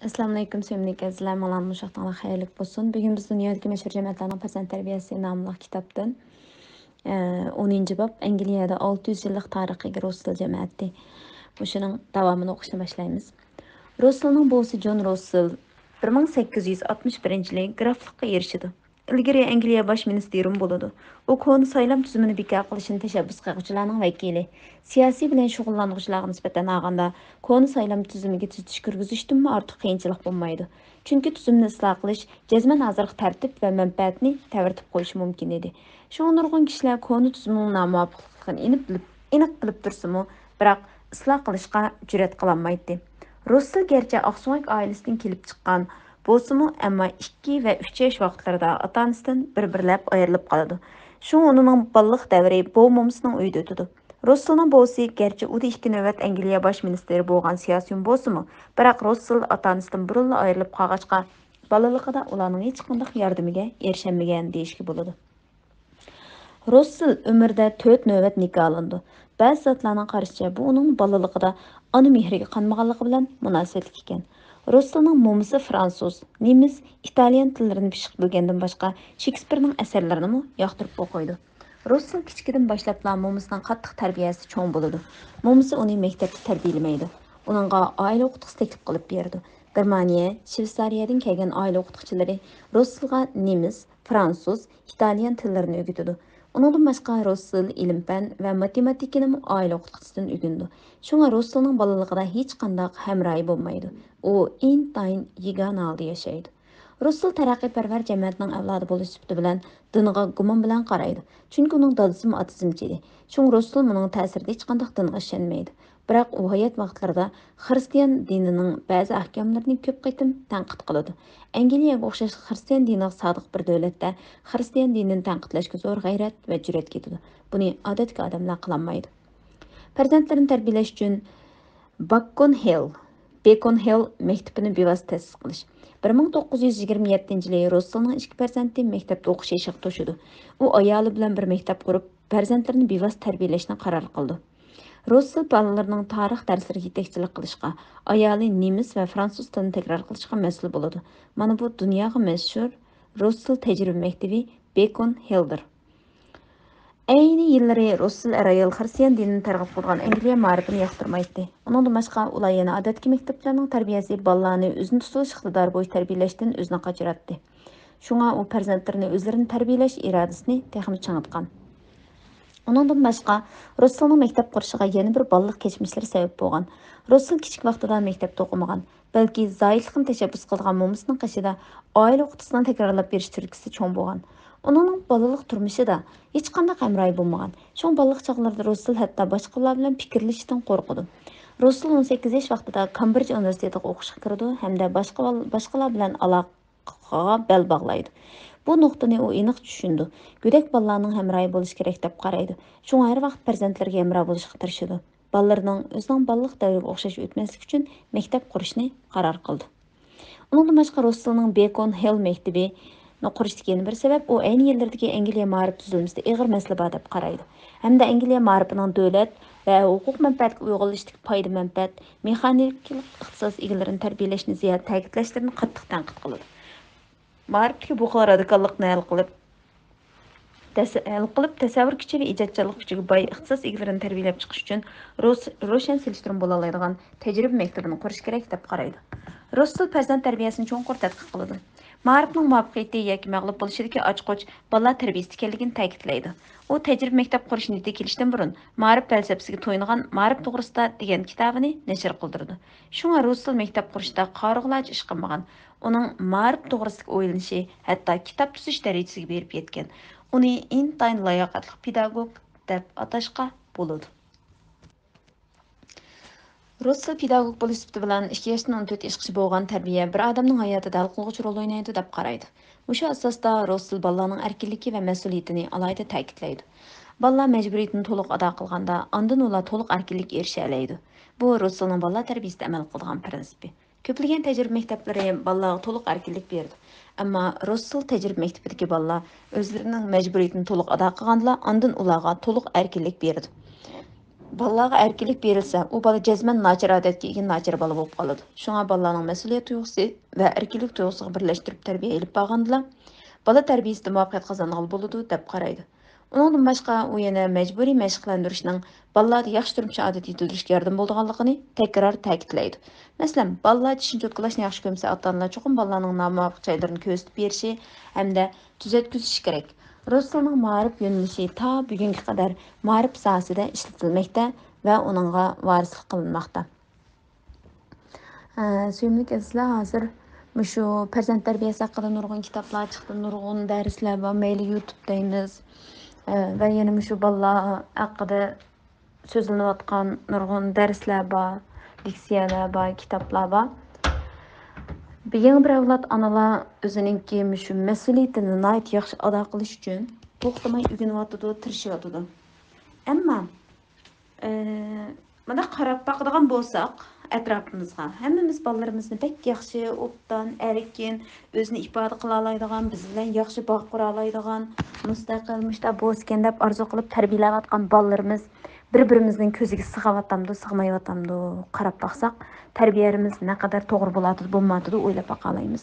Assalamu alaykum sevimli izləyicilər, malam uşaqlarına xeyirlik olsun. Bugün biz dünyadakı məşhur cəmiyyətlərin farzand tərbiyəsi namlıq kitabdan 10-cu bab Angliyada 600 illik tarixi Russell cəmiyyəti. Bu şunun davamını oxuşuna başlayımız. Russell'ның boğusu John Russell 1861 yılı qraflıqqa erişidi. İlgari Angliya baş ministeri boludu. O konu saylam tüzümünü bekar qilishini təşəbbüs qilguvchilarning vakili. Siyasi bilan shug'ullanuvchilarga nisbatan olganda konu saylam tüzümiga tuzitish kirgizishdan ortiq qiyinchilik bo'lmaydi. Chunki tuzumni isloh qilish jazman hozirgi tartib va manfaatni tavirtib qo'yishi mumkin edi. Shu nurg'un kishilar konu tuzumning nomuvofiqligini aniq bilib tursa-mu, biroq isloh qilishga jur'at qilolmaydi. Russell gerçi Aksunak ailesinden kelip çıkan bolsumu ama 2 ve 3 yaş vaqtlarida ata-onasidan bir-birlab ayırılıp qaladı. Şu onun balıq davri bu momsының uyda ötüdü. Russell'ның bolsi gerçi u da 2 növbət Angliya baş ministeri bolğan siyasi bolsumu, biroq Russell ata-onasidan burunla ayırılıp qağaçqa balalıqda ularning hech qanday yordamiga erişənməyən deyişki boladı. Russell ömürdə 4 növbət nikah alındı. Bəzi zatlarning qarashicha bu uning balaligida ona mehriga qanmaganligi bilan munosabatlik ekan. Russellning momisi fransuz, nemis, italyan tillarini pishiq bilgandan boshqa Shakespearening asarlarini yoqtirib o'qiydi. Russell kichkidan boshlab momisining qattiq tarbiyasi cho'ng bo'ladi. Momisi uni maktabda tarbiyalamaydi. Uningga oila o'qituvchisi taklif qilib berdi. Germaniya, Shveysariyadan kelgan oila o'qituvchilari Russellga nemis, fransuz, italyan tillarini o'rgatadi. Onundan başqa Russell ilim-fən və matematikini ailə oxutucusundan öyrəndi. Şuna Russellның balalıqda heç qandaq həmrayı olmaydı. O intayın yegana halda yaşaydı. Russell tərəqqipərvər cəmiyyətinin avladı boluş sübütü bilən diniga gumon bilan qaraydı. Çünki onun dadısım atizmçi idi. Şun Russell bunun təsirdə heç qandaq diniga işənməydi. Biroq u hayat vaqtlarida xristian dinining ba'zi ahkomlarini ko'p qaytim tanqid qiladi. Angliyaga o'xshash xristian diniga sodiq bir davlatda xristian dinini tanqidlashga zo'r g'ayrat va jur'at ketadi. Buni odatga odamlar qilolmaydi. Farzandlarini tarbiyalash uchun Bacon Hill maktabini bevosita ta'sis qilish. 1927 yili Russellning 2 farzandi maktabda o'qish yoshiga to'shidi. U ayoli bilan bir maktab qurib, farzandlarini bevosita tarbiyalashni qaror qildi. Russell balalarının tarix dərslləri yetekçilik qilishqa, ayoli nemis və fransuz tilini təkrar qilishqa məsul bo'ladi. Mana bu dunyoga məşhur Russell təcrübə məktəbi Bacon Hill'dir. Ayni yillari Russell ayol xristian dinini targ'ib qilgan Angliya ma'rifini yoqtirmaydi. Uningdan boshqa ular yana odatki maktablarning tarbiyasi bolalarni o'zini tutish iqtidori bo'yicha tarbiyalashdan o'zini qochiratdi. Shunga u farzandlarini o'zlarini tarbiyalash irodasini texmi changitgan. Onundan başqa Russellның məktəb qurışığa yeni bir balıq keçmişləri səbəb bolğan. Russell kiçik vaqtida məktəbdə oxumagan, bəlkə zayıflıqni təşəbbüs qılğan momisinin qaşıda ailə oxutucusundan təkrarlab beriş türküsü çoğ bolğan. Onun balalıq turmuşida heç qandaq həmrayı bolmagan. Şoň balıq çağlarında Russell hətta başqalar bilan fikirləşishdən qorxudu. Russell 18 yaş vaqtida Cambridge universitetiga o'qishga kirdi hamda başqalar bilan aloqaga bel bog'laydi. Bu nuqtani u aniq tushundi. Go'dak bolalarning hamroyi bo'lish kerak deb qaraydi. Shunga har vaqt farzandlarga hamroh bo'lishga tirishadi. Bolalarning o'zining balalik davriga o'xshash o'tmaslik uchun maktab qurishni qaror qildi. Undan boshqa Russellning Bacon Hill maktabi qurishdagi bir sabab u ayni yillardagi Angliya ma'rif tuzilmasida ig'ir masala bor deb qaraydi. Hamda Angliya ma'rifining davlat va huquq manfaatiga uyg'unlashlik foyda manfaat, mexaniklik ixtisos egalarini tarbiyalashni ziyod ta'kidlashlarini qattiq tanqid qiladi. Ma'rifdagi bu xil radikallikni hal qilib tasavvur kuchi va ijodkorlik kuchiga boy ixtisos egalarini tarbiyalab chiqish uchun ro'shan selishtirim bo'la oladigan tajriba maktabini qurish kerak deb qaraydi. Russell farzand tarbiyasini cho'nqur tadqiq qiladi. Ma'rifning muvaffaqiyati yoki mag'lub bo'lishidagi ochqoch bolalar tarbiyasi ekanligini ta'kidlaydi. U tajriba maktab qurish niyatiga kelishdan burun ma'rif falsafasiga to'yingan Ma'rif to'g'risida degan kitobini nashr qildirdi. Shunga Russell maktab qurishda qarig'larcha ish qilmagan. Uning ma'rif to'g'risidagi o'ylanishi hatto kitob tuzish darajasiga berib yetgan. Uni intayin layoqatli pedagog deb atashqa bo'ladi. Russell pedagog bo'lish sifati bilan 2 yoshdan 14 yoshgacha bo'lgan tarbiya bir odamning hayotida hal qiluvchi rol o'ynaydi deb qaraydi. O'sha asosda Russell bolalarning erkinligi va mas'uliyatini alohida ta'kidlaydi. Bolalar majburiyatini to'liq ado qilganda, ondan ular to'liq erkinlik erisha oladi. Bu Russellning bolalar tarbiyasida amal qilgan prinsipi. Ko'plagan tajriba maktablari bolalarga to'liq erkinlik berdi. Ammo Russell tajriba maktabidagi bolalar o'zlarining majburiyatini to'liq ado qilganda, ondan ularga to'liq erkinlik berdi. Balaga erkinlik berilse, o bala cezmen nachar adetga ega nachar bala bo'lib qoladi. Shunga balaning mas'uliyat tuyg'usi va erkinlik tuyg'usini birlashtirib tarbiya elib borganda, bala tarbiyasida muvaffaqiyat qozongan bo'ladi deb qaraydi. Uningdan boshqa u yana majburiy mashqlantirishning balalarda yaxshi turmush odat yetilishga yordam bo'lganligini takror ta'kidlaydi. Masalan, balalar tishini cho'tkalashni yaxshi ko'rsa, ota-onalar cho'qim balalarning nomuvofiq joylarini ko'rsatib berishi hamda tuzatkizishi kerak. Ruslning ma'rif yo'nalishi ta bugunga qadar ma'rif sohasida ishlatilmoqda va uningga varislik qilinmoqda. Suyimli azizlar, hozir shu farzand tarbiyasi haqida nurg'un kitoblar chiqdi, nurg'un darslar va mayli YouTube'daymiz. Va yana shu bolalar haqida so'zlanayotgan nurg'un darslar bor, leksiyalar bor, kitoblar bor. Yangi bir avlod onalar o'zininki shu mas'uliyatini nihoyat yaxshi ado qilish uchun to'xtamay o'rganyotidi, tirishyotidi. Ammo mana qarab boqadigan bo'lsak, atrofimizga hammamiz bolalarimizni bek yaxshi, obdan, erkin, o'zini ifoda qila oladigan, biz bilan yaxshi bog' qura oladigan, mustaqil, mushta bo'lsin deb orzu qilib tarbiyalayotgan bolalarimiz bir-birimizning ko'ziga sig'ayotamdi, sig'mayotamdi qarab baqsaq, tarbiyamiz naqadar to'g'ri bo'ladi, bo'lmaydi o'ylab baqalaymiz.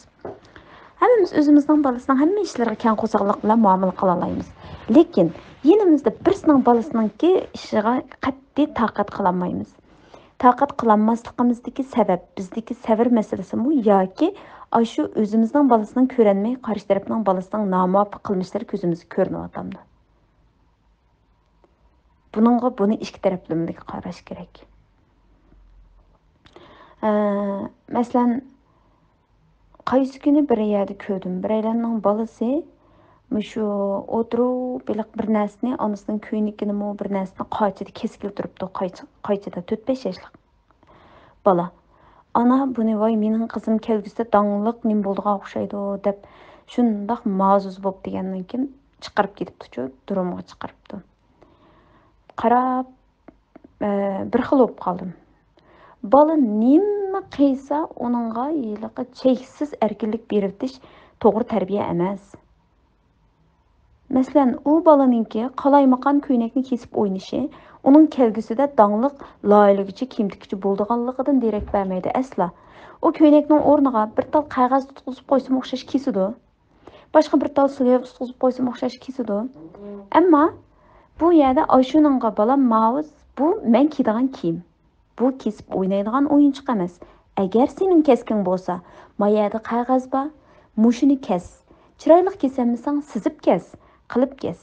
Hammamiz o'zimizning balasining hamma ishlariga keng qo'zg'allik bilan muomala qila olamiz. Lekin yenimizda birisining balasininki ishiga qat'iy taqat qilolmaymiz. Taqat qilolmasligimizdagi sabab bizdagi sabr masalasimi yoki shu o'zimizning balasining ko'ranmay qarshi tarafning balasining nomuvofiq qilmishlari ko'zimizga ko'rinyapti. Buni ikki taraflama qarash kerak. Masalan, qaysi kuni bir yerda ko'rdim, biraylarning balasi shu o'tirib biliq bir narsani onasining ko'ynikini bir narsani qaychida keskilib turibdi, qaychida 4-5 yoshlik bola. Ana buni voy mening qizim kelgusida dangliq nim bo'ldiga o'xshaydi deb shundoq ma'zuz bo'lib degandan keyin chiqarib ketibdi-chu, durumga chiqaribdi. Qarab bir xil bo'lib qoldim. Bola nima qilsa uningga yiliqi cheksiz erkinlik beritish to'g'ri tarbiya emas. Masalan, u balaninki qalaymaqan ko'ynakni kesib o'ynashi, uning kelgusida dangliq loyiligicha kiyim tikuvchi bo'lganligidan derak bermaydi asla. O ko'ynakning o'rniga bir tal qog'oz tutqizib qo'ysam o'xshash kesidi. Boshqa bir tal suyab tutqizib qo'ysam o'xshash kesidi. Ammo bu yerda Oyshuninga balam ma'uz, bu men kiydigan kiyim. Bu kesib o'ynaydigan o'yinchiq emas. Agar sening kesking bo'lsa, mayada qog'oz bor, mushini kes. Chiroyli kesamasang sizib kes. Qilib kes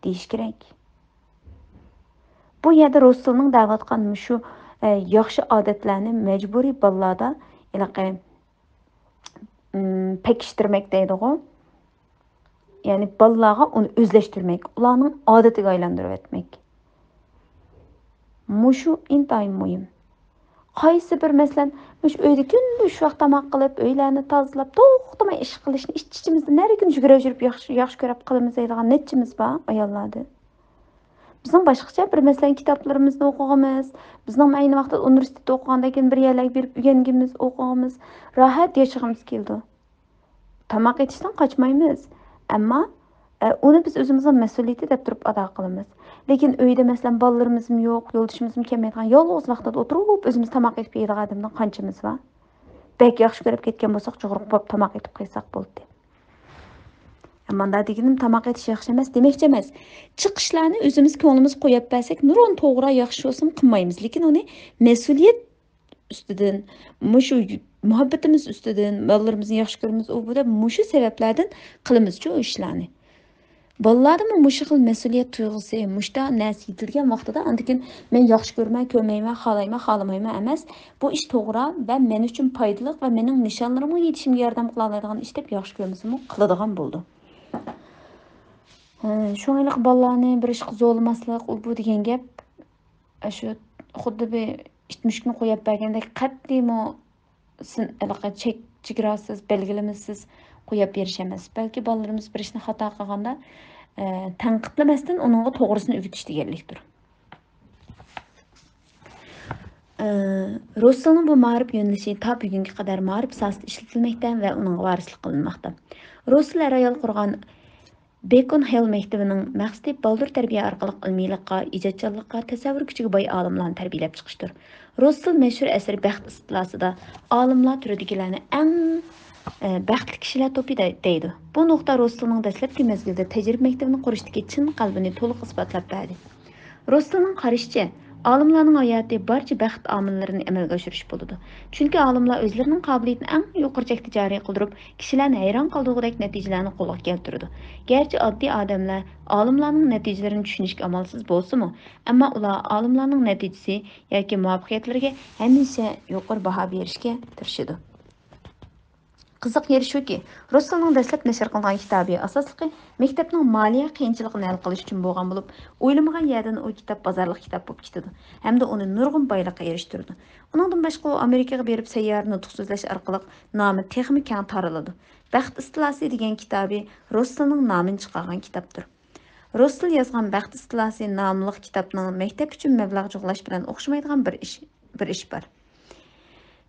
deyish kerak. Bu yerda Rasulning da'vatgan shu yaxshi odatlarni majburiy bolalarda pekishtirmak deydi-ku. Ya'ni bolalarga uni o'zlashtirmak, ularning odatiga aylantirib etmek. Mushu intayin muhim. Qaysi bir masalan, uyda kunduz vaqt tamoq qilib, uylarni tozalab, to'xtamay ish qilishni ichimizda nari kun yugurib yaxshi ko'rib qilamiz deydigan nechimiz bor ayollarda. Bizning boshqacha bir masalan kitoblarimizni o'qig'imiz, bizning ayni vaqtda universitetda o'qigandan keyin bir yerlarga berib o'rgangimiz, o'qig'imiz, rohat yashag'imiz keldi. Tamoq etishdan qochmaymiz, ammo uni biz o'zimizning mas'uliyati deb turib ado qilamiz. Lekin uyda masalan bolalarimiz yo'q, yo'ldoshimiz kelmaydigan, yolg'iz vaqtda o'tirib o'zimiz tamoq etib yeydigan odamdan qanchamiz bor? Bek yaxshi ko'rib ketgan bo'lsak, cho'g'riq bo'lib tamoq etib qo'ysak bo'ldi. Amanda deganim tamoq etish yaxshi emas demakchi emas. Chiqishlarni o'zimiz ko'nglimiz qo'yib bersak, nurun to'g'ri yaxshi bo'lsin qilmaymiz, lekin uni mas'uliyat ustidan, mushu muhabbatimiz ustidan, bolalarimizni yaxshi ko'ramiz, u bu deb mushu sabablardan qilamiz-ku o ishlarni. Bolalarda mushu xil mas'uliyat tuyg'usi, mushta narsa yetilgan vaqtida andikin men yaxshi ko'rmay, ko'rmayman, xohlayman, xohlamayman emas. Bu ish to'g'ri va men uchun foydali va mening nishonlarimga yetishimga yordam qila oladigan ish deb yaxshi ko'rmasam, qiladigan bo'ldi. Shuningdek bolalarni bir ishga zo'rlamaslik, u bu degan gap shu xuddi bir itmushkni qo'yib bergandek qat'iy chegarasiz, belgilamasiz qo'yib berish emas. Balki bolalarimiz bir ishni xato qilganda tanqidlamasdan uningga to'g'risini o'rgatish deganlikdir. Ruslning bu ma'rif yo'nalishi ta bugunga qadar ma'rif sohasida ishlatilmoqda va uning varislik qilinmoqda. Ruslar ayol qurgan Bacon Hill mektebining maqsadi baldur tarbiya orqali ilmiylikqa, ijodkorlikqa, tasavvur kuchiga boy olimlarni tarbiyalab chiqishdir. Russell mashhur asari Baxt istilasida olimlar turidagilarni eng baxtli kishilar to'pi deydi. Bu nuqta Russellning dastlabki mezgilda tajriba maktabini qurishdagi chin qalbini to'liq isbotlab berdi. Russellning qarashicha, olimlarning hayoti barcha baxt omillarini amalga oshirish bo'ladi. Chunki olimlar o'zlarining qobiliyatini eng yuqori chekda joriy qildirib, kishilarni hayron qoldirgudek natijalarni qo'lga keltiradi. Garchi oddiy odamlar olimlarning natijalarini tushunishga amalsiz bo'lsa-mu, ammo ular olimlarning natijasi yoki muvaffaqiyatlariga hamisha yuqori baho berishga tirishadi. Qiziq yeri shuki, Russellning dastlab nashr qilgan kitobi asosliqi maktabning moliya qiyinchiligini hal qilish uchun bo'lgan bo'lib, o'ylamagan yerdan u kitob bozorlik kitob bo'lib ketadi hamda uni nurg'un boylikqa erishtirdi. Uningdan boshqa u Amerikaga berib sayyor nutq so'zlash orqali nomi texmi keng taraladi. Baxt istilasi degan kitobi Russellning nomini chiqargan kitobdir. Russell yozgan Baxt istilasi nomli kitobning maktab uchun mablag' jug'lash bilan o'xshamaydigan bir ish bor.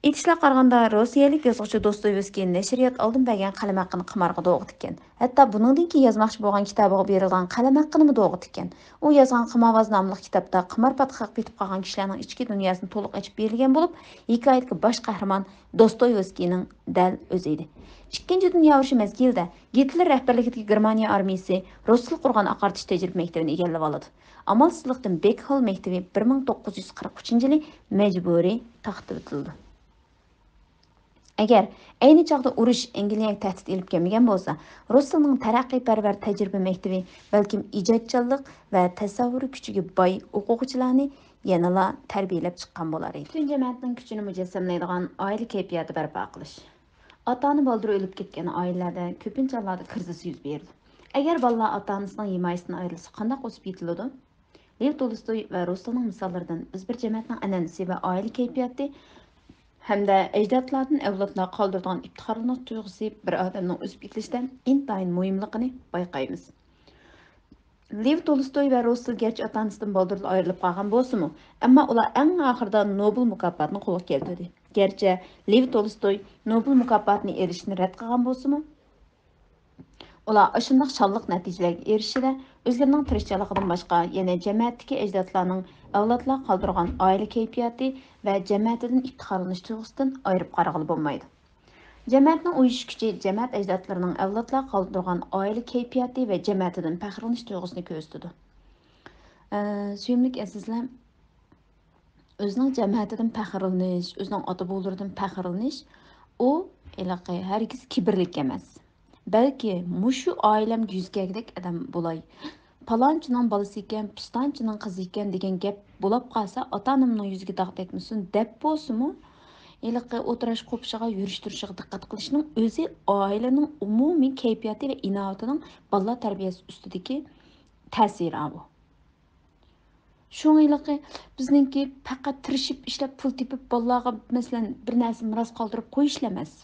Aytishlariga qaraganda Rossiyalik yozuvchi Dostoyevskiy nashriyat oldin bergan qalam haqqini qimorga do'g'itgan. Hatto buningdan keyin yozmoqchi bo'lgan kitobiga berilgan qalam haqqini do'g'itgan. U yozgan Qimorbaz nomli kitobda qimorpot qilib ketib qolgan kishilarning ichki dunyosini to'liq ochib berilgan bo'lib, hikoyadagi bosh qahramon Dostoyevskiyning dal o'zi edi. Ikkinchi dunyo urushi mezgilida Gitler rahbarligidagi Germaniya armiyasi Russell qurgan oqartish tajriba maktabini egallab oladi. Amalsizlikdan Bacon maktabi 1943-yili majburiy taxtib o'tildi. Agar ayni chog'da urush Angliyaga tahdid elib kelmagan bo'lsa, Russellning taraqqiyparvar tajriba maktabi balkim ijodkorlik va tasavvur kuchiga boy o'quvchilarni yanada tarbiyalab chiqqan bo'lar edi. Butun jamoatning kuchini mujassamlaydigan oila kayfiyati barpo qilish. Ota-ona baldur o'lib ketgan oilalarda ko'pincha hollarda krizis yuz berdi. Agar bolalar ota-onasining himoyasidan ayrilsa, qanday o'sib yetiladi? Lev Tolstoy va Russellning misollaridan biz bir jamoatning an'anasi va oila kayfiyati hamda ajdodlardan avlodlar qoldirgan iftixorlanish tuyg'usi bir odamning o'sib ketishidan intayin muhimligini bayqaymiz. Lev Tolstoy va Russell garchi ota-onasidan baldirli ayrilib qolgan bo'lsa-mu, ammo ular eng oxirida Nobel mukofotini qo'lga keltirdi. Garchi Lev Tolstoy Nobel mukofotini erishishni rad qilgan bo'lsa-mu, ular shunday shonliq natijalarga erishishida o'zlarining tirishchiligidan boshqa yana jamoatdagi ajdodlarning avlodlar qoldirgan oila kayfiyati va jamoatidan iftixorlanish tuyg'usidan ayirib qarag'ili bo'lmaydi. Jamoatning uyush kuchi jamoat ajdodlarining avlodlar qoldirgan oila kayfiyati va jamoatidan faxrlanish tuyg'usini ko'rsatadi. Suyimli azizlar, o'zining jamoatidan faxrlanish, o'zining ota-bobolaridan faxrlanish u hargiz kibrlik emas. Balki mushu oilam yuz kelgidek adam bo'lay. Palonchining bolasi ekan, pistonchining qizi ekan degan gap bo'lib qolsa, ota-onamning yuziga dog' tegmasin deb bo'lsa-mu, o'tirish qo'pishiga, yurish turishiga diqqat qilishning o'zi oilaning umumiy kayfiyati va inoatining bolalar tarbiyasi ustidagi ta'siri bu. Shuningdek, bizningki faqat tirishib ishlab pul tepib bolalarga masalan bir narsa miros qoldirib qo'yish emas.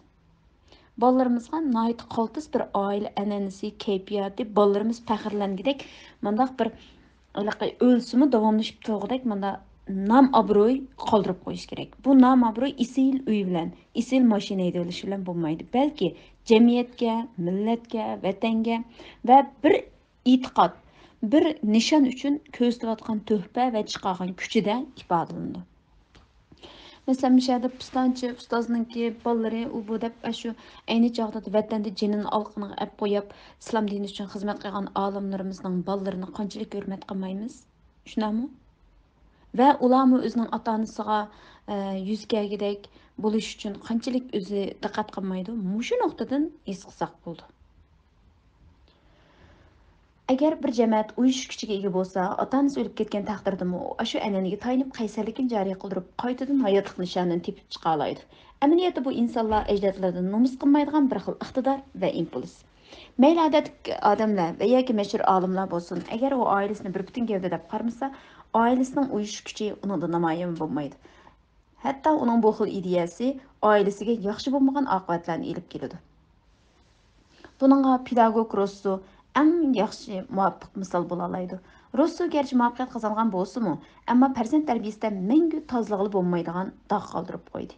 Bolalarımızga nait qaltis bir aile an'anasi, kayfiyati, bolalarımız faxrlangidek, mundaq bir o'lsimi davomlashib turg'idek, munda nam obro'y qoldirib qo'yish kerak. Bu nam obro'y isil uy bilan, isil mashina haydalishi bilan bo'lmaydi, balki jamiyatga, millatga, vatanga va bir e'tiqod, bir nishon uchun ko'rsatayotgan tuhfa va chiqargan kuchida ifodalanadi. Mesela müşahede pistonchi ustozniki bolalari u bu deb shu ayni chog'da vatanda jinini olqini ap qo'yib, islom dini uchun xizmat qilgan olimlarimizning bolalarini qanchalik hurmat qilmaymiz? Shunami? Va ularmi o'zining ota-onasiga yuz kelgidek bo'lish uchun qanchalik o'zi diqqat qilmaydi? Mushu nuqtadan his qilsak bo'ldi. Agar bir jamoat uyush kuchiga ega bo'lsa, ota-onasi o'lib ketgan taqdirda shu an'anaga tayanib qaysarlikni joriy qildirib, qaytadan hayotlik nishonini tepib chiqa oladi. Amaliyotda bu insonlar ajdodlardan nomus qilmaydigan bir xil iqtidor va impuls. Mayli odatdagi odamlar va yoki mashhur olimlar bo'lsin, agar u oilasini bir butun gavda deb qaramasa, oilasining uyush kuchi uningda namoyon bo'lmaydi. Hatto uning bu xil ideyasi oilasiga yaxshi bo'lmagan oqibatlarni elib keladi. Buningga pedagog Russo eng yaxshi muvaffaq misol bo'la oladi. Russo garchi muvaffaqiyat qozongan bo'lsa-mu, ammo farzand tarbiyasida mangu tozlig'i bo'lmaydigan dog' qoldirib qo'ydi.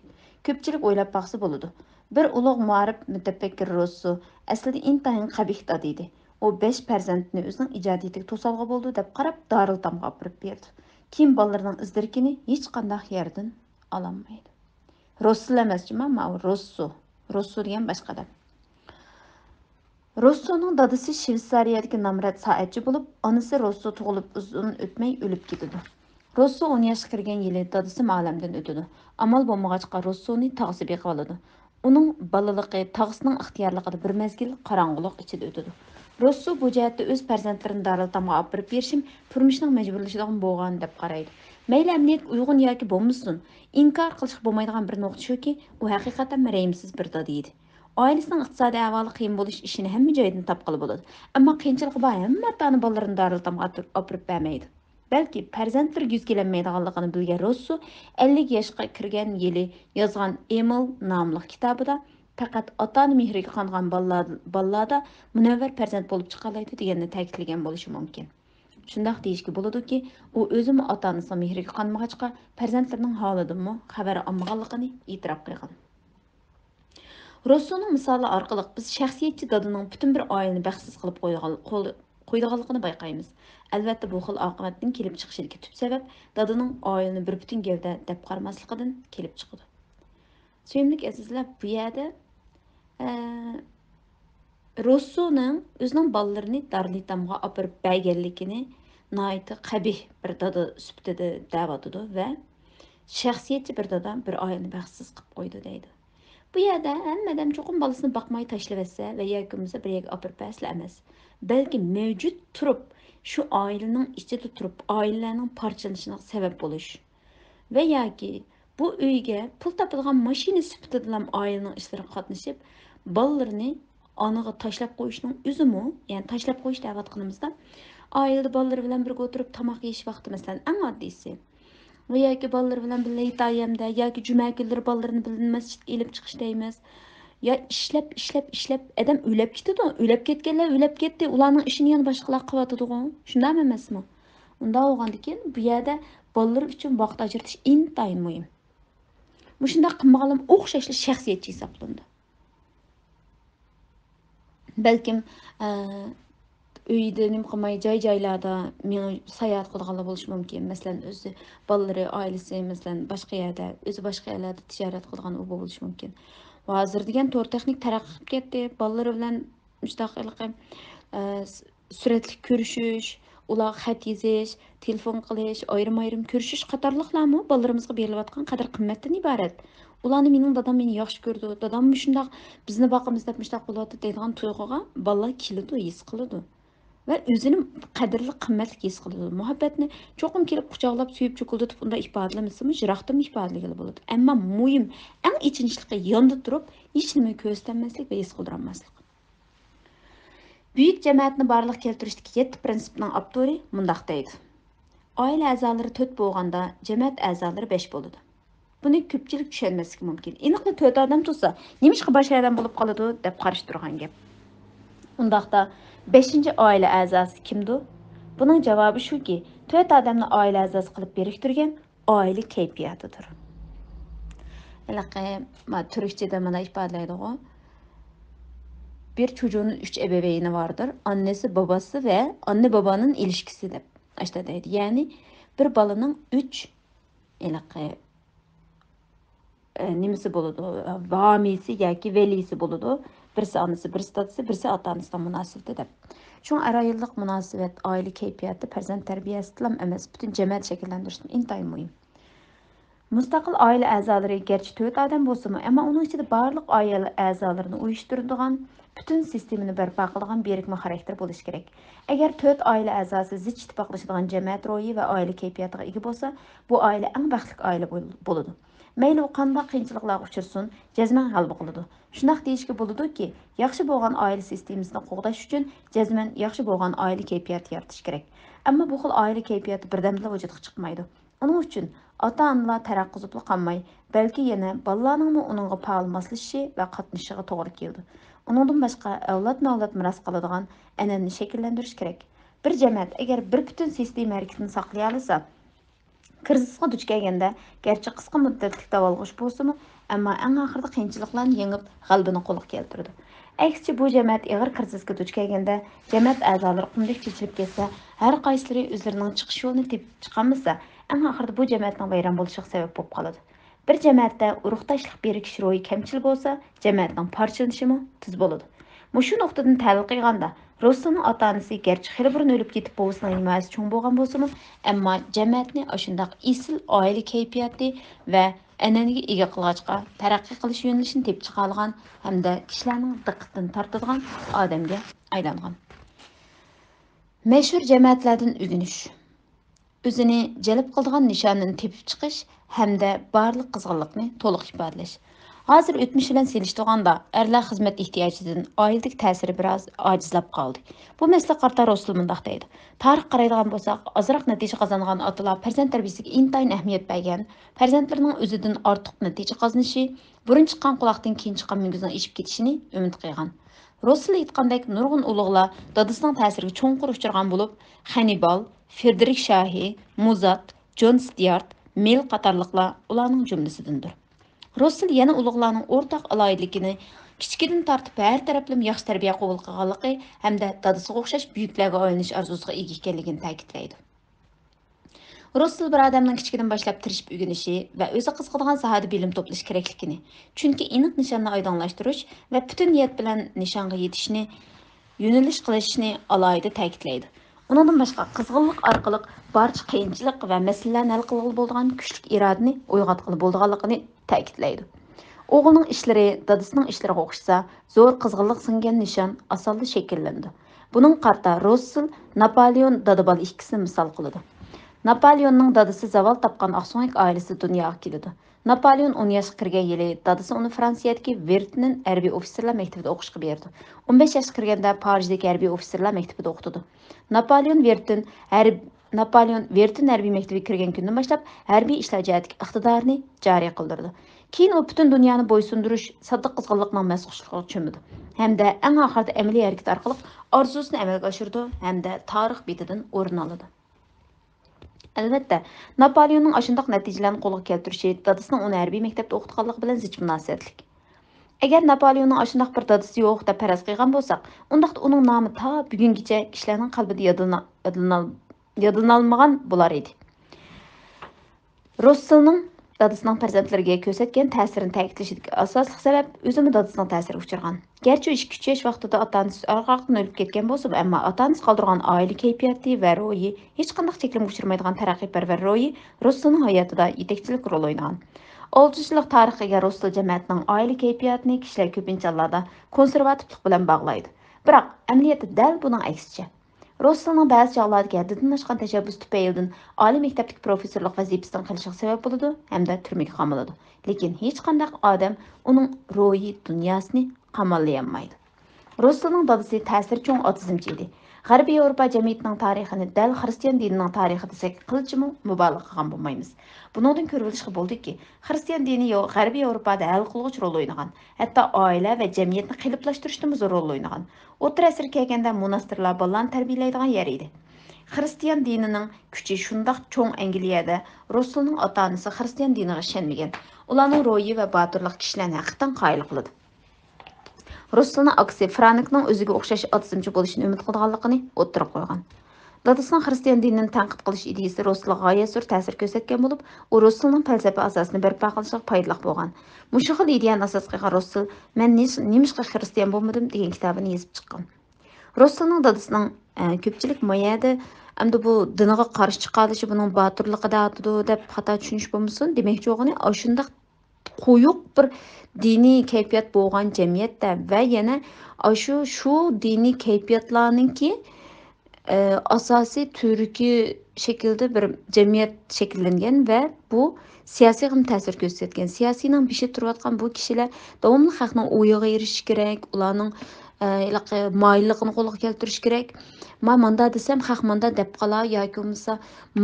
Ko'pchilik o'ylab baqsa bo'ladi. Bir ulug' muarif mutafakkir Russo aslida intayin qabih dod edi. o 5 farzandni o'zining ijodiyatiga to'salg'i bo'ldi deb qarab Darıltamga olib berdi. Keyin bolalarning izdirkini hech qanday yerdan ololmaydi. Rosso emas, ma Rosso. Rosso degan boshqa deb. Rossoning dadasi Shveysariyadagi nomrod soatchi bo'lib, onasi Rosso tug'ilib uzun o'tmay o'lib ketadi. Rosso 10 yoshga kirgan yili dadasi olamdan o'tadi. Amal bo'lmag'achqa Rossoni tag'isi beqib oladi. Uning bolaligi tag'isining ixtiyorligida bir mezgil qorong'ulik ichida o'tadi. Rosso bu jihatda o'z farzandlarini Darıltamga olib berib berishim turmushning majburlashidan bo'lgan deb qaraydi. Mayli amniyat uyg'un yoki bo'lmasin, inkor qilish bo'lmaydigan bir nuqta shuki, u haqiqatan rəhimsiz bir dada edi. Ailəsinin iqtisadi ahvoli qiyin bo'lish ishini hamma joydan topqili bo'ladi. Ammo qiyinchiligi bor, hamma ota-ona bolalarini Darıltamga olib berib bermaydi. Balki farzandlari yuz kelinmaydiganligini bilgan Rosso 50 yoshga kirgan yili yozgan Emil nomli kitobida faqat ota-ona mehriga qangan bolalarda munavvar farzand bo'lib chiqalaydi deganni ta'kidlagan bo'lishi mumkin. Shundaq deyishga bo'ladiki, u o'zimi ota-onasining mehriga qanmag'achqa farzandlarining holidanmi xabar olmaganligini e'tirof qilgan. Rossoning misoli orqali biz shaxsiyatchi dadaning butun bir oilani baxtsiz qilib qo'yganligini bayqaymiz. Albatta bu xil oqibatdan kelib chiqishiga tub sabab dadaning oilani bir butun gavda deb qaramasligidan kelib chiqadi. Suyimlik azizlar, bu yerda Rossoning o'zining bolalarini Darıltamga olib berib berganligini nihoyatda qabih bir dada sifatida da'vatidi va shaxsiyatchi bir dada bir oilani baxtsiz qilib qo'ydi deydi. Bu yerda hammadan cho'qim bolasini boqmay tashlab etsa va yoki bo'lmasa bir yerga olib berib bersa emas. Balki mavjud turib, shu oilaning ichida turib, oilalarning parchalanishiga sabab bo'lish va yoki bu uyga pul topadigan mashina sifatida oilaning ishlariga qatnashib, bolalarini onaga tashlab qo'yishning o'zimi, ya'ni tashlab qo'yish da'vat qilamizda, oilada bolalar bilan birga o'tirib tomoq yeyish vaqti masalan eng oddiysi. Va yoki bolalar bilan birga itayamda yoki juma kunlari bolalarini bilan masjidga elib chiqish deymiz. Ya ishlab adam o'lib ketadi. O'lib ketganlar o'lib ketdi. Ularning ishini yana boshqalar qilyotadi-ku. Shundaymi emasmi? Unda bo'lgandan keyin bu yerda bolalar uchun vaqt ajratish intayin muhim. Bu shunday qilmaganlar o'xshashli shaxsiyatchi hisoblandi. Balkim uyda nima qilmay joy-joylarda men sayohat qilganlar bo'lishi mumkin. Masalan, o'zi bolalari, oilasi, masalan, boshqa yerda, o'zi boshqa yerlarda tijorat qilgan u bo'lishi mumkin. Va hozir degan to'g'ri texnik taraqqi qilib ketdi. Bolalar bilan mustaqillikqa suratli ko'rishish, ular xat yozish, telefon qilish, ayrim-ayrim ko'rishish qatorliqlarmi bolalarimizga berilayotgan qadr-qimmatdan iborat. Ularni mening dadam meni yaxshi ko'rdi, dadam shundoq bizni boqamiz deb mushtaq bo'lyapti deydigan tuyg'uga bolalar keladi, his qiladi. Ve özünü qadrli qimmatli his qiladi. Muhabbatni cho'qim kelib quchoqlab suyib cho'kildirib unda ifodalamasa jiroqdan ifodalagan bo'ladi. Ammo muhim eng ichinchlikqa yonda turib hech nima ko'zlanmaslik va his qildirmaslik. Büyük jamoatni barliq keltirishdagi 7 prinsipning avtori mundaq deydi. Oila a'zolari 4 bo'lganda jamoat a'zolari 5 bo'ladi. Buni ko'pchilik tushunmasligi mumkin. Aniqli 4 odam tursa, nimishqa boshqa odam bo'lib qoladi deb qarash turgan gap. Undaqda 5-ci ailə əzası kimdir? Bunun cavabı şu ki, 4 adamını ailə əzası qılıb biriktirген ailə keyfiyyətidir. Türkçe'de bana ifadələydi o. Bir çocuğun 3 ebeveyni vardır. Annesi, babası ve anne babanın ilişkisi de işte deydi. Yani bir balının 3 nimisi buludu, vamisi yoki velisi buludu. Birisi anası, birisi dadası, birisi ata-anasından münasibət edib. Şun arayılıq münasibət, ailə keyfiyyəti, pərzənd tərbiyəsi tilam emas, bütün cəmiyyət şəkillendirişinin intayın mühim. Müstakil ailə əzaları gerçi 4 adam bolsunmu, amma onun içində barlıq ailə əzalarını uyuşturduğan, bütün sistemini bərpa qılğan birikmə xarakter buluş gerek. Əgər 4 ailə əzası ziç ittifaqlaşıdığan cəmiyyət royu və ailə keyfiyyətinə ega bolsa, bu ailə ən bəxtlik ailə boludu. Meyli o qandaq qiyinchiliklarga uchursun, jazman g'alaba qiladi. Shundaq deyishga bo'ladi-ki, yaxshi bo'lgan oila sistemasini qo'g'dash uchun jazman yaxshi bo'lgan oila kayfiyati yaratish kerak. Ammo bu xil oila kayfiyati birdamda vujudga chiqmaydi. Uning uchun ota-onalar taraqquzibli qolmay, balki yana bolalarning uningga faol moslashishi va qatnashishiga to'g'ri keldi. Uningdan boshqa avlod-mavlod miros qiladigan an'anani shakllantirish kerak. Bir jamoat agar bir butun sistema harakatini saqlay olsa, krizisga duch kelganda, garchi qisqa muddatli davolg'ish bo'lsa-mu, Ammo eng oxirida qiyinchiliklarni yengib, g'alabani qo'lga keltirdi. Aksicha bu jamoat ig'ir krizisga duch kelganda, jamoat a'zolari qumdek chechilib ketsa, har qaysilari o'zlarining chiqish yo'lini tepib chiqamasa, eng oxirida bu jamoatning vayron bo'lishiga sabab bo'lib qoladi. Bir jamoatda urug'tashlik berikish ro'yi kamchil bo'lsa, jamoatning parchalanishi tez bo'ladi. Mushu nuqtadan tahlil qilganda, Russiyning ota-onasi garchi xili burun o'lib ketib bo'lsa, nimasi cho'ng bo'lgan bo'lsa-mu, ammo jamoatni ashundaq isil oila kayfiyati va an'anaga ega qilg'achqa taraqqiy qilish yo'nalishini tepib chiqa olgan hamda kishilarning diqqatini tortadigan odamga aylangan. Mashhur jamoatlardan o'rganish, o'zini jalb qiladigan nishonini tepib chiqish hamda barliq qizg'inlikni to'liq ifodalash. Hozir o'tmish bilan selishtirganda erlar xizmat ehtiyojidan oiladagi ta'siri biroz ojizlab qoldi. Bu masala qarta Rasul mundaq deydi. Tarix qaraydigan bo'lsak, ozroq natija qozongan otalar farzand tarbiyasiga intayin ahamiyat bergan, farzandlarining o'zidan ortiq natija qozonishi, burun chiqqan quloqdan keyin chiqqan mungizning eshib ketishini umid qilgan. Rasul aytgandek nurg'un ulug'lar dadasining ta'siriga cho'nqur uchirgan bo'lib, Hannibal, Frederick Shahi, Mozart, John Stuart, Mill qatorliqlar ularning jumlasidandir. Russell yana ulug'larning o'rtaq aloyidligini kichkidan tortib har taraflama yaxshi tarbiya qabul qilganligi hamda dadasiga o'xshash buyuklarga aylanish orzusiga ega ekanligini ta'kidlaydi. Russell bir odamning kichkidan boshlab tirishib o'rganishi va o'zi qiziqadigan sohada bilim to'plash kerakligini, chunki aniq nishonni oydinlashtirish va butun niyat bilan nishonga yetishni yo'nalish qilishni alohida ta'kidlaydi. Undan boshqa qizg'inlik orqali barcha qiyinchilik va masalalarni hal qilib bo'ladigan kuchli irodani uyg'otqili bo'lganligini ta'kidlaydi. O'g'ilning ishlari dadasining ishlariga o'xshasa, zo'r qizg'inlik singan nishon osonda shakllandi. Buning qarta Russell Napoleon dadabal ikkisini misol qiladi. Napoleonning dadasi zavol topgan oqso'nglik oilasi dunyoga keladi. Napoleon 10 yoshga kirgan yili dadasi uni Fransiyadagi Vertnin harbiy ofitserlar maktabida o'qishga berdi. 15 yoshga kirganda Parijdagi harbiy ofitserlar maktabida o'qidi. Napoleon Vertin harbiy maktabiga kirgan kundan boshlab harbiy ishlar jihatidagi iqtidorini joriy qildirdi. Keyin u butun dunyoni bo'ysundirish, sodda qizg'inlikning masxushligiga cho'mdi. Hamda eng oxirida amaliy harakat orqali orzusini amalga oshirdi hamda tarix betidan o'rin oldi. Albatta, Napoleonning ashundoq natijalarni qo'lga keltirishi dadasining uni harbiy maktabda o'qitganligi bilan zich munosabatlik. Agar Napoleonning ashundoq bir dadasi yo'q deb faraz qilgan bo'lsak, undaqda uning nomi ta bugungacha kishilarning qalbida yodlanolmagan bo'lar edi. Russellning dadasining farzandlariga ko'rsatgan ta'sirini ta'kidlashidagi asosli sabab o'zimi dadasining ta'siriga uchragan. Garchi 2-3 yosh vaqtida ota-onasi orqadan o'lib ketgan bo'lsa, ammo ota-onasi qoldirgan oila kayfiyati va ro'yi hech qanday cheklimga uchramaydigan taraqqiyparvar ro'yi Russellning hayotida yetakchilik rol o'ynagan. 6 yillik tarixiga Russell jamoatining oila kayfiyatini kishilar ko'pincha hollarda konservativlik bilan bog'laydi. Biroq amaliyotda dal buning aksicha. Russellning ba'zi chog'larda haddidan oshgan tashabbus tufaylidan oliy maktabdagi professorlik vazifasidan qilishiga sabab bo'ladi hamda turmaga qamaladi. Lekin hech qanday odam uning ro'yi dunyosini qamollayolmaydi. Russellning dadasi ta'siri cho'ng otizmchi edi. G'arbiy Yevropa jamiyatining tarixini dal xristian dinining tarixi desak qilchimi mubolag'a qilgan bo'lmaymiz. Bundan ko'rilishga bo'ldiki, xristian dini G'arbiy Yevropada hal qiluvchi rol o'ynagan, hatto oila va jamiyatni qiliplashtirishda zo'r rol o'ynagan. O'rta asrga kelganda monastirlar bolalarni tarbiyalaydigan yer edi. Xristian dinining kuchi shundoq cho'ng Angliyada Russellning ota-onasi xristian diniga ishonmagan. Ularning ro'yi va botirlik kishilarni haqiqatan qoyil qiladi. Russellning aksi Frankning o'ziga o'xshash otizmchi bo'lishini umid qilganligini o'ttirib qo'ygan. Dadasining xristian dinini tanqid qilish ideyasi Russellga g'oyat zo'r ta'sir ko'rsatgan bo'lib, u Russellning falsafa asosini barpo qilishga foydali bo'lgan. Mushu xil ideyani asos qilgan Russell "Men nimishqa xristian bo'lmadim" degan kitobini yozib chiqqan. Russellning dadasining ko'pchilik moyada endi bu diniga qarshi chiqalishi buning botirligida atidi deb xato tushunish bo'lmasin, demoqchi o'g'ini shunday quyuq bir diniy kayfiyat bo'lgan jamiyatda va yana shu diniy kayfiyatlarninki asosiy turki shaklda bir jamiyat shakllangan va bu siyosiy ham ta'sir ko'rsatgan. Siyosiyning beshi turayotgan bu kishilar davomli xalqning o'yiga erishish kerak, ularning moyilligini qo'lga keltirish kerak. Manda desam xalq manda deb qolar yoki bo'lmasa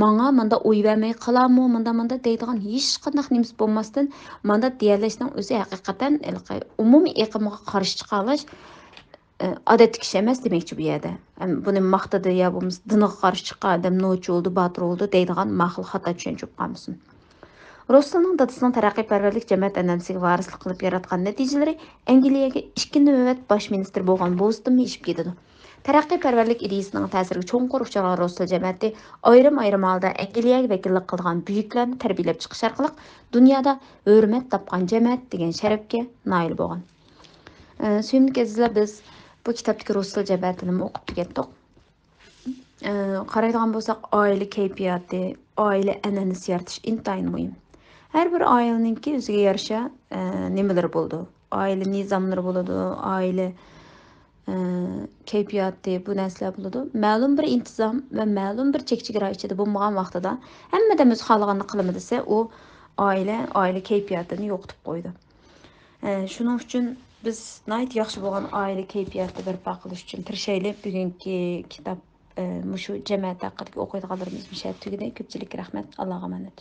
manga manda o'y vermay qolarmi, manda deydigan hech qanday nimasi bo'lmasdan manda deyalashning o'zi haqiqatan umumiy iqlimga qarshi chiqalish odatli ish emas demoqchi bu yerda. Buni maqtada ya bo'lmasa diniga qarshi chiqqan odam nochi bo'ldi, botir bo'ldi deydigan ma'qul xato tushuncha bo'lib qolmasin. Russellning dadasining taraqqiyparvarlik jamiyat an'anasiga varislik qilib yaratgan natijalari Angliyaga ikki navbat bosh ministr bo'lgan Bostonmi ishib ketadi. Taraqqiyparvarlik ideyasining ta'siriga cho'nqur uchragan Russell jamiyati ayrim holda Angliyaga vakillik qilgan buyuklarni tarbiyalab chiqish orqali dunyoda hurmat topgan jamiyat degan sharafga nail bo'lgan. Suyimli azizlar, biz bu kitobdagi Russell jamiyatini o'qib tugatdik. Qaraydigan bo'lsak, oila kayfiyati, oila an'anasi yaratish intayin muhim. Her bir aileninki o'ziga yarasha nimalar bo'ldi. Aile nizamları bo'ladi, aile kayfiyati, bu narsalar bo'ladi. Ma'lum bir intizom va ma'lum bir chek-chegara ichida bo'lmagan vaqtida hammadan o'zi xohlaganini qilimi desa, u oila kayfiyatini yo'qotib qo'ydi. Shuning uchun biz nayt yaxshi bo'lgan oila kayfiyatini barpo qilish uchun tirishaylik. Bugungi kitob mushu jamiyat haqidagi o'qiydiganlarimiz musha tugadi. Ko'pchilik rahmat. Allohga omonat.